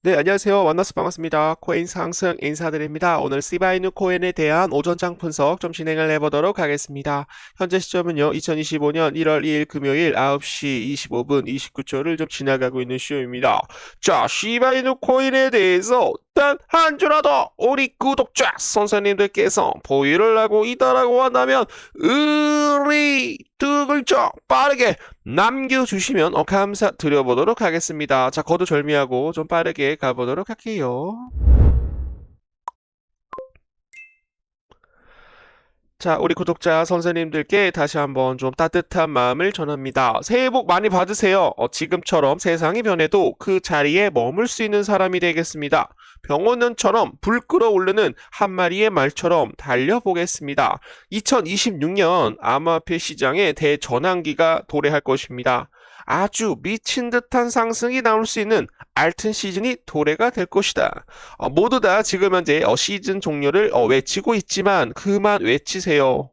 네, 안녕하세요. 만나서 반갑습니다. 코인 상승 인사드립니다. 오늘 시바이누 코인에 대한 오전장 분석 좀 진행을 해보도록 하겠습니다. 현재 시점은요, 2025년 1월 2일 금요일 9시 25분 29초를 좀 지나가고 있는 시점입니다. 자, 시바이누 코인에 대해서 단 한 주라도 우리 구독자 선생님들께서 보유를 하고 있다라고 한다면 의리 두 글자 빠르게 남겨주시면 감사드려보도록 하겠습니다. 자, 거두절미하고 좀 빠르게 가보도록 할게요. 자, 우리 구독자 선생님들께 다시 한번 좀 따뜻한 마음을 전합니다. 새해 복 많이 받으세요. 지금처럼 세상이 변해도 그 자리에 머물 수 있는 사람이 되겠습니다. 병원년처럼 불 끓어오르는 한 마리의 말처럼 달려보겠습니다. 2026년 암호화폐 시장에 대전환기가 도래할 것입니다. 아주 미친 듯한 상승이 나올 수 있는 알튼 시즌이 도래가 될 것이다. 모두 다 지금 현재 시즌 종료를 외치고 있지만 그만 외치세요.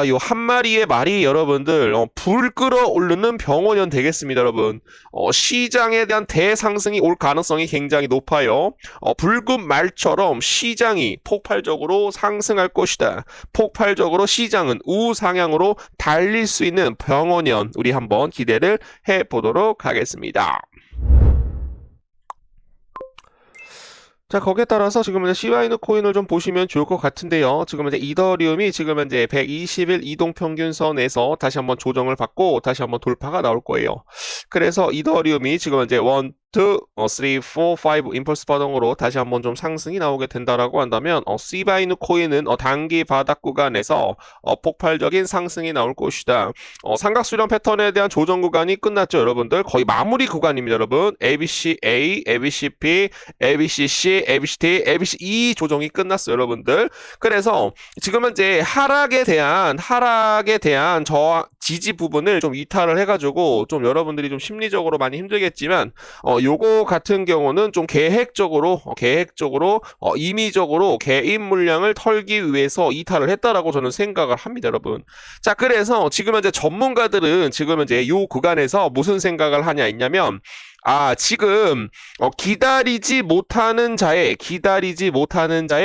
요 한 마리의 말이 여러분들 불 끓어오르는 병원연 되겠습니다, 여러분. 시장에 대한 대상승이 올 가능성이 굉장히 높아요. 붉은 말처럼 시장이 폭발적으로 상승할 것이다. 폭발적으로 시장은 우상향으로 달릴 수 있는 병원연 우리 한번 기대를 해보도록 하겠습니다. 자, 거기에 따라서 지금 이제 시바이누 코인을 좀 보시면 좋을 것 같은데요. 지금 이제 이더리움이 지금 현재 120일 이동평균선에서 다시 한번 조정을 받고 다시 한번 돌파가 나올 거예요. 그래서 이더리움이 지금 이제 1, 2, 3, 4, 5 임펄스 파동으로 다시 한번 좀 상승이 나오게 된다라고 한다면 시바이누 코인은 단기 바닥 구간에서 폭발적인 상승이 나올 것이다. 삼각수렴 패턴에 대한 조정 구간이 끝났죠, 여러분들. 거의 마무리 구간입니다, 여러분. ABC-A, ABC-B, ABC-C, ABC-D, ABC-E 조정이 끝났어요, 여러분들. 그래서 지금 현재 하락에 대한 저 지지 부분을 좀 이탈을 해가지고 좀 여러분들이 좀 심리적으로 많이 힘들겠지만 요거 같은 경우는 좀 계획적으로 임의적으로 개인 물량을 털기 위해서 이탈을 했다라고 저는 생각을 합니다, 여러분. 자, 그래서 지금 현재 전문가들은 지금 현재 요 구간에서 무슨 생각을 하냐 있냐면 지금 기다리지 못하는 자의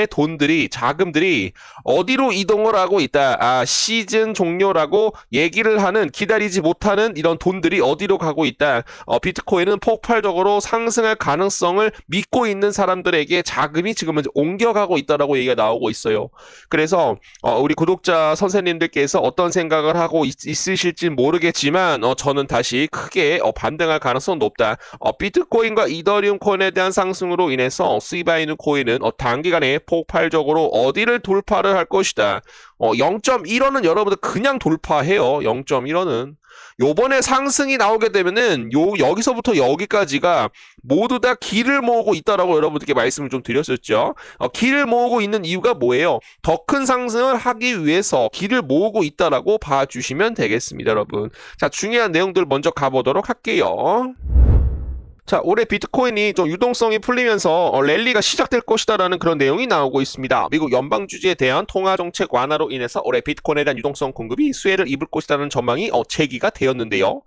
돈들이 자금들이 어디로 이동을 하고 있다. 시즌 종료라고 얘기를 하는 기다리지 못하는 이런 돈들이 어디로 가고 있다. 비트코인은 폭발적으로 상승할 가능성을 믿고 있는 사람들에게 자금이 지금은 옮겨가고 있다라고 얘기가 나오고 있어요. 그래서 우리 구독자 선생님들께서 어떤 생각을 하고 있으실지 모르겠지만 저는 다시 크게 반등할 가능성은 높다. 비트코인과 이더리움 코인에 대한 상승으로 인해서 시바이누 코인은 단기간에 폭발적으로 어디를 돌파를 할 것이다. 0.15는 여러분들 그냥 돌파해요. 0.15는. 요번에 상승이 나오게 되면은 여기서부터 여기까지가 모두 다 길을 모으고 있다라고 여러분들께 말씀을 좀 드렸었죠. 길을 모으고 있는 이유가 뭐예요? 더 큰 상승을 하기 위해서 길을 모으고 있다라고 봐주시면 되겠습니다, 여러분. 자, 중요한 내용들 먼저 가보도록 할게요. 자, 올해 비트코인이 좀 유동성이 풀리면서 랠리가 시작될 것이다라는 그런 내용이 나오고 있습니다. 미국 연방주지에 대한 통화정책 완화로 인해서 올해 비트코인에 대한 유동성 공급이 수혜를 입을 것이라는 전망이 제기가 되었는데요.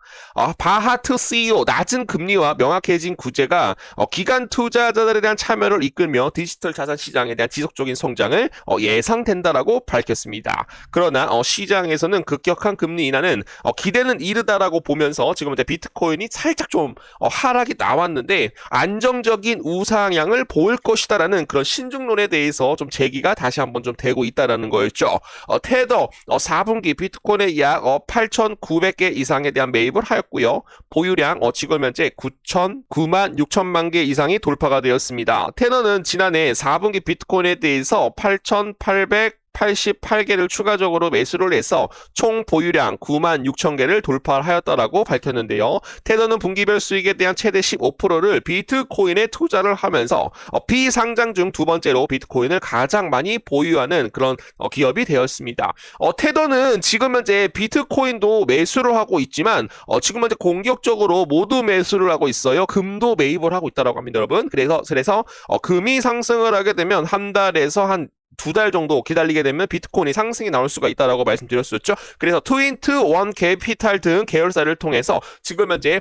바하트 CEO 낮은 금리와 명확해진 구제가 기관 투자자들에 대한 참여를 이끌며 디지털 자산 시장에 대한 지속적인 성장을 예상된다라고 밝혔습니다. 그러나 시장에서는 급격한 금리 인하는 기대는 이르다라고 보면서 지금 이제 비트코인이 살짝 좀 하락이 나왔는데 안정적인 우상향을 보일 것이다라는 그런 신중론에 대해서 좀 제기가 다시 한번 좀 되고 있다라는 거였죠. 테더 4분기 비트코인의 약 8,900개 이상에 대한 매입을 하였고요. 보유량 지금 현재 9만 6천만 개 이상이 돌파가 되었습니다. 테더는 지난해 4분기 비트코인에 대해서 8,888개를 추가적으로 매수를 해서 총 보유량 9만 6천 개를 돌파하였다라고 밝혔는데요. 테더는 분기별 수익에 대한 최대 15%를 비트코인에 투자를 하면서 비상장 중 두 번째로 비트코인을 가장 많이 보유하는 그런 기업이 되었습니다. 테더는 지금 현재 비트코인도 매수를 하고 있지만 지금 현재 공격적으로 모두 매수를 하고 있어요. 금도 매입을 하고 있다라고 합니다, 여러분. 그래서 금이 상승을 하게 되면 한 달에서 한 두 달 정도 기다리게 되면 비트코인이 상승이 나올 수가 있다라고 말씀드렸었죠. 그래서 트윈트, 원 캐피탈 등 계열사를 통해서 지금 현재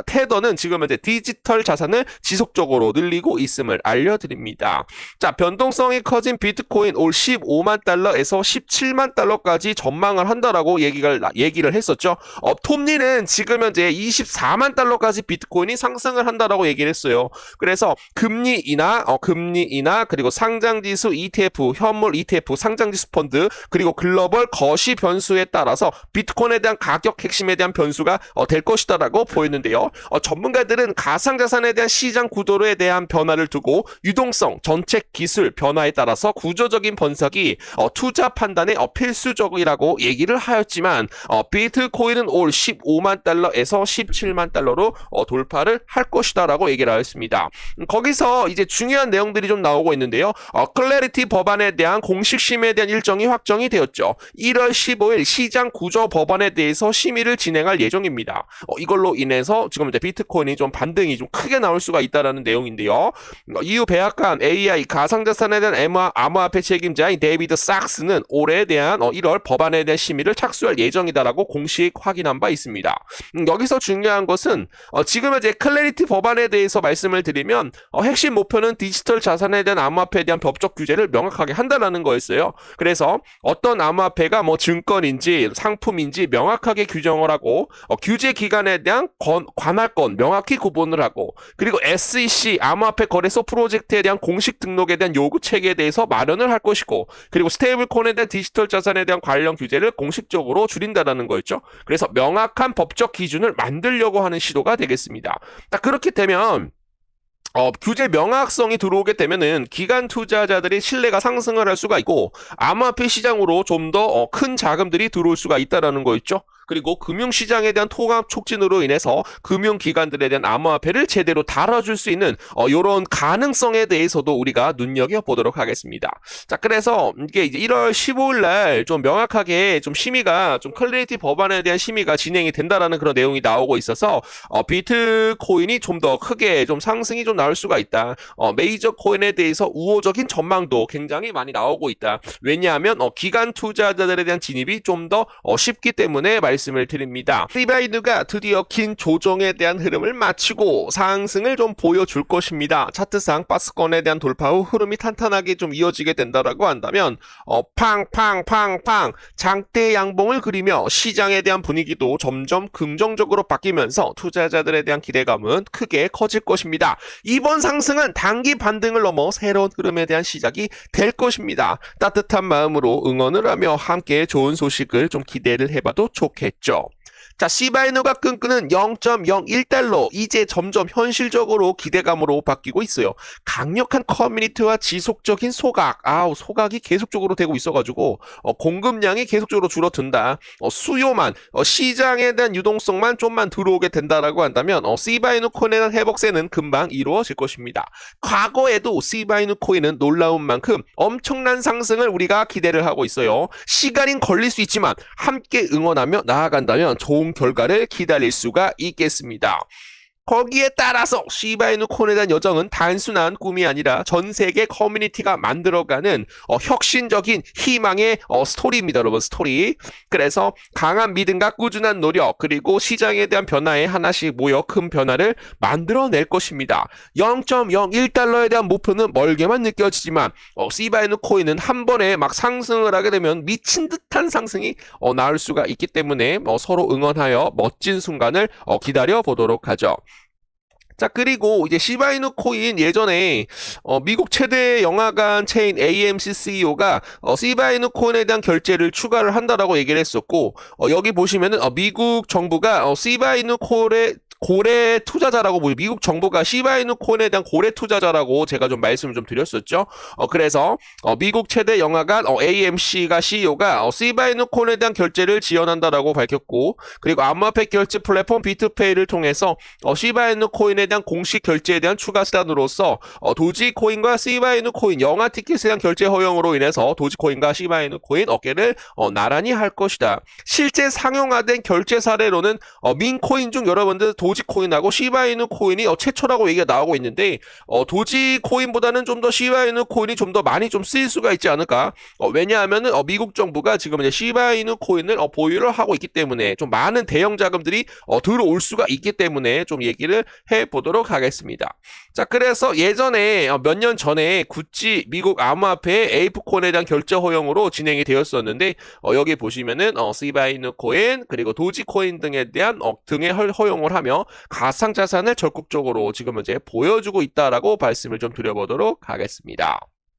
테더는 지금 현재 디지털 자산을 지속적으로 늘리고 있음을 알려드립니다. 자, 변동성이 커진 비트코인 올 15만 달러에서 17만 달러까지 전망을 한다라고 얘기를 했었죠. 톱니는 지금 현재 24만 달러까지 비트코인이 상승을 한다라고 얘기를 했어요. 그래서 금리 인하 그리고 상장지수 ETF, 현물 ETF, 상장지수 펀드 그리고 글로벌 거시 변수에 따라서 비트코인에 대한 가격 핵심에 대한 변수가 될 것이다라고 보였는데요. 전문가들은 가상자산에 대한 시장 구도에 대한 변화를 두고 유동성, 정책 기술 변화에 따라서 구조적인 분석이 투자 판단에 필수적이라고 얘기를 하였지만 비트코인은 올 15만 달러에서 17만 달러로 돌파를 할 것이다라고 얘기를 하였습니다. 거기서 이제 중요한 내용들이 좀 나오고 있는데요. 클래리티 법안에 대한 공식 심의에 대한 일정이 확정이 되었죠. 1월 15일 시장 구조 법안에 대해서 심의를 진행할 예정입니다. 이걸로 인해서 지금 이제 비트코인이 좀 반등이 좀 크게 나올 수가 있다라는 내용인데요. 이후 백악관 AI 가상자산에 대한 암호화폐 책임자인 데이비드 sak스는 올해에 대한 1월 법안에 대한 심의를 착수할 예정이다라고 공식 확인한 바 있습니다. 여기서 중요한 것은 지금 이제 클래리티 법안에 대해서 말씀을 드리면 핵심 목표는 디지털 자산에 대한 암호화폐에 대한 법적 규제를 명확하게 한다라는 거였어요. 그래서 어떤 암호화폐가 뭐 증권인지 상품인지 명확하게 규정을 하고 규제 기간에 대한 관할권 명확히 구분을 하고 그리고 SEC 암호화폐 거래소 프로젝트에 대한 공식 등록에 대한 요구 체계에 대해서 마련을 할 것이고 그리고 스테이블코인에 대한 디지털 자산에 대한 관련 규제를 공식적으로 줄인다라는 거였죠. 그래서 명확한 법적 기준을 만들려고 하는 시도가 되겠습니다. 딱 그렇게 되면 규제 명확성이 들어오게 되면은 기관 투자자들의 신뢰가 상승을 할 수가 있고 암호화폐 시장으로 좀 더 큰 자금들이 들어올 수가 있다라는 거였죠. 그리고 금융시장에 대한 통합 촉진으로 인해서 금융기관들에 대한 암호화폐를 제대로 다뤄줄 수 있는 이런 가능성에 대해서도 우리가 눈여겨보도록 하겠습니다. 자, 그래서 이게 이제 1월 15일 날 좀 명확하게 좀 심의가 좀 클래리티 법안에 대한 심의가 진행이 된다라는 그런 내용이 나오고 있어서 비트코인이 좀 더 크게 좀 상승이 좀 나올 수가 있다. 메이저 코인에 대해서 우호적인 전망도 굉장히 많이 나오고 있다. 왜냐하면 기관 투자자들에 대한 진입이 좀 더 쉽기 때문에 말씀을 드립니다. 시바이누가 드디어 긴 조정에 대한 흐름을 마치고 상승을 좀 보여줄 것입니다. 차트상 박스권에 대한 돌파 후 흐름이 탄탄하게 좀 이어지게 된다라고 한다면 팡팡팡팡 장대 양봉을 그리며 시장에 대한 분위기도 점점 긍정적으로 바뀌면서 투자자들에 대한 기대감은 크게 커질 것입니다. 이번 상승은 단기 반등을 넘어 새로운 흐름에 대한 시작이 될 것입니다. 따뜻한 마음으로 응원을 하며 함께 좋은 소식을 좀 기대를 해봐도 좋겠죠. 자, 시바이누가 끈끈은 0.01달러 이제 점점 현실적으로 기대감으로 바뀌고 있어요. 강력한 커뮤니티와 지속적인 소각이 계속적으로 되고 있어가지고 공급량이 계속적으로 줄어든다. 수요만 시장에 대한 유동성만 좀만 들어오게 된다라고 한다면 시바이누 코인에 대한 회복세는 금방 이루어질 것입니다. 과거에도 시바이누 코인은 놀라운 만큼 엄청난 상승을 우리가 기대를 하고 있어요. 시간이 걸릴 수 있지만 함께 응원하며 나아간다면 좋은 결과를 기다릴 수가 있겠습니다. 거기에 따라서 시바이누 코인에 대한 여정은 단순한 꿈이 아니라 전 세계 커뮤니티가 만들어가는 혁신적인 희망의 스토리입니다, 여러분. 스토리. 그래서 강한 믿음과 꾸준한 노력 그리고 시장에 대한 변화에 하나씩 모여 큰 변화를 만들어낼 것입니다. 0.01달러에 대한 목표는 멀게만 느껴지지만 시바이누 코인은 한 번에 막 상승을 하게 되면 미친 듯한 상승이 나올 수가 있기 때문에 서로 응원하여 멋진 순간을 기다려 보도록 하죠. 자, 그리고 이제 시바이누 코인 예전에 미국 최대 영화관 체인 AMC CEO가 시바이누 코인에 대한 결제를 추가를 한다라고 얘기를 했었고 여기 보시면은 미국 정부가 시바이누 코인에 고래 투자자라고 미국 정부가 시바이누 코인에 대한 고래 투자자라고 제가 좀 말씀을 좀 드렸었죠. 그래서 미국 최대 영화관 AMC가 CEO가 시바이누 코인에 대한 결제를 지원한다라고 밝혔고 그리고 암호화폐 결제 플랫폼 비트페이를 통해서 시바이누 코인에 대한 공식 결제에 대한 추가 수단으로서 도지코인과 시바이누 코인 영화 티켓에 대한 결제 허용으로 인해서 도지코인과 시바이누 코인 어깨를 나란히 할 것이다. 실제 상용화된 결제 사례로는 민코인 중 여러분들 도지코인하고 시바이누 코인이 최초라고 얘기가 나오고 있는데 도지코인보다는 좀 더 시바이누 코인이 좀 더 많이 좀 쓰일 수가 있지 않을까? 왜냐하면은 미국 정부가 지금 이제 시바이누 코인을 보유를 하고 있기 때문에 좀 많은 대형 자금들이 들어올 수가 있기 때문에 좀 얘기를 해보도록 하겠습니다. 자, 그래서 예전에 몇 년 전에 구찌 미국 암호화폐 에이프콘에 대한 결제 허용으로 진행이 되었었는데 여기 보시면은 시바이누 코인 그리고 도지코인 등에 대한 등의 허용을 하며 가상자산을 적극적으로 지금 이제 보여주고 있다라고 말씀을 좀 드려보도록 하겠습니다.